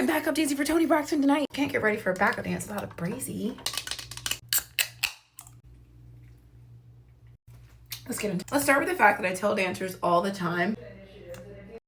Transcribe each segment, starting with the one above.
I'm backup dancing for Toni Braxton tonight. Can't get ready for a backup dance without a brazy. Let's start with the fact that I tell dancers all the time.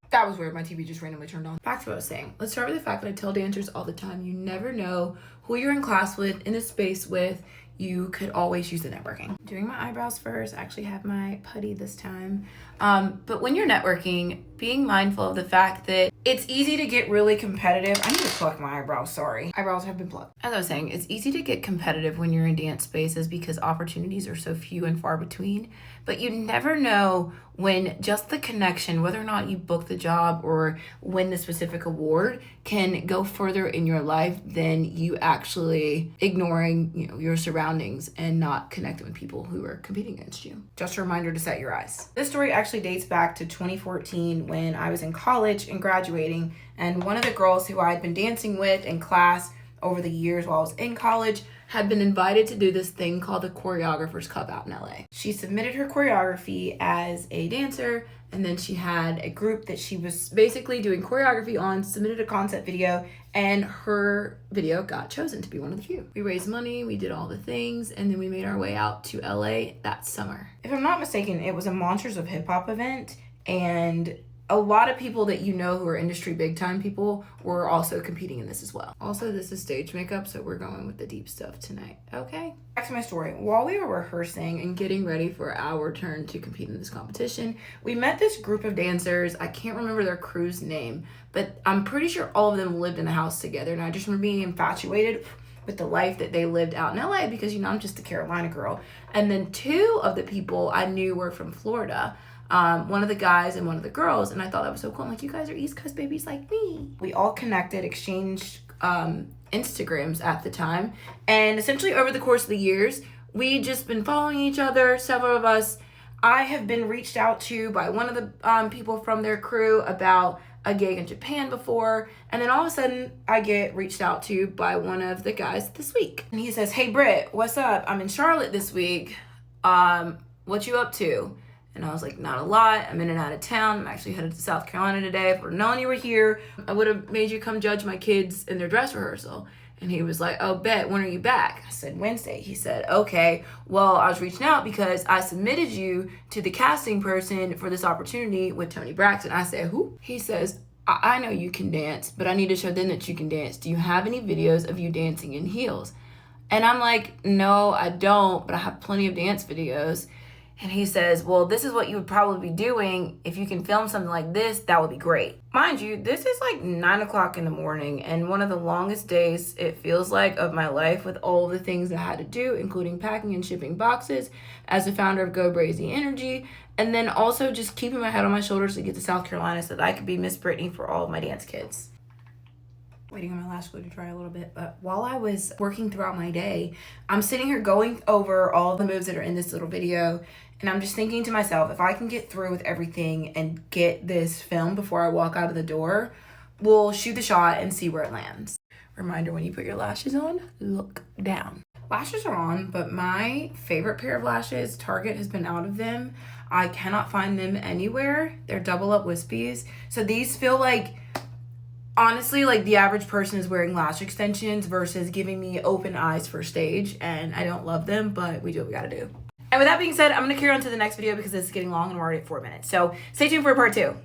That was weird. My TV just randomly turned on. Back to what I was saying. Let's start with the fact that I tell dancers all the time, you never know who you're in class with, in a space with. You could always use the networking. Doing my eyebrows first. I actually have my putty this time. But when you're networking, being mindful of the fact that it's easy to get really competitive. I need to pluck my eyebrows, sorry. Eyebrows have been plucked. As I was saying, it's easy to get competitive when you're in dance spaces because opportunities are so few and far between. But you never know when just the connection, whether or not you book the job or win the specific award, can go further in your life than you actually ignoring, your surroundings and not connecting with people who are competing against you. Just a reminder to set your eyes. This story actually dates back to 2014 when I was in college and graduating, and one of the girls who I had been dancing with in class over the years while I was in college had been invited to do this thing called the Choreographers Cup out in LA. She submitted her choreography as a dancer, and then she had a group that she was basically doing choreography on, submitted a concept video, and her video got chosen to be one of the few. We raised money, we did all the things, and then we made our way out to LA that summer. If I'm not mistaken, it was a Monsters of Hip Hop event, and a lot of people that who are industry big time people were also competing in this as well. Also, this is stage makeup, so we're going with the deep stuff tonight, okay? Back to my story. While we were rehearsing and getting ready for our turn to compete in this competition, we met this group of dancers. I can't remember their crew's name, but I'm pretty sure all of them lived in the house together, and I just remember being infatuated with the life that they lived out in LA because, I'm just a Carolina girl. And then two of the people I knew were from Florida. One of the guys and one of the girls, and I thought that was so cool. I'm like, you guys are East Coast babies like me. We all connected, exchanged Instagrams at the time, and essentially over the course of the years, we just been following each other, several of us. I have been reached out to by one of the people from their crew about a gig in Japan before, and then all of a sudden I get reached out to by one of the guys this week, and he says, hey Britt, what's up? I'm in Charlotte this week. What you up to? And I was like, not a lot. I'm in and out of town. I'm actually headed to South Carolina today. If I would have known you were here, I would have made you come judge my kids in their dress rehearsal. And he was like, oh, bet, when are you back? I said, Wednesday. He said, okay, well, I was reaching out because I submitted you to the casting person for this opportunity with Toni Braxton. I said, who? He says, I know you can dance, but I need to show them that you can dance. Do you have any videos of you dancing in heels? And I'm like, no, I don't, but I have plenty of dance videos. And he says, well, this is what you would probably be doing. If you can film something like this, that would be great. Mind you, this is like 9 o'clock in the morning and one of the longest days it feels like of my life with all the things I had to do, including packing and shipping boxes as the founder of Go Brazy Energy. And then also just keeping my head on my shoulders to get to South Carolina so that I could be Miss Brittany for all of my dance kids. Waiting on my lash glue to dry a little bit, but while I was working throughout my day, I'm sitting here going over all the moves that are in this little video, and I'm just thinking to myself, if I can get through with everything and get this film before I walk out of the door, we'll shoot the shot and see where it lands. Reminder, when you put your lashes on, look down. Lashes are on, but my favorite pair of lashes, Target has been out of them. I cannot find them anywhere. They're double up wispies. So these feel like, honestly, like the average person is wearing lash extensions versus giving me open eyes for stage, and I don't love them, but we do what we gotta do. And with that being said, I'm gonna carry on to the next video because this is getting long and we're already at 4 minutes. So stay tuned for part 2.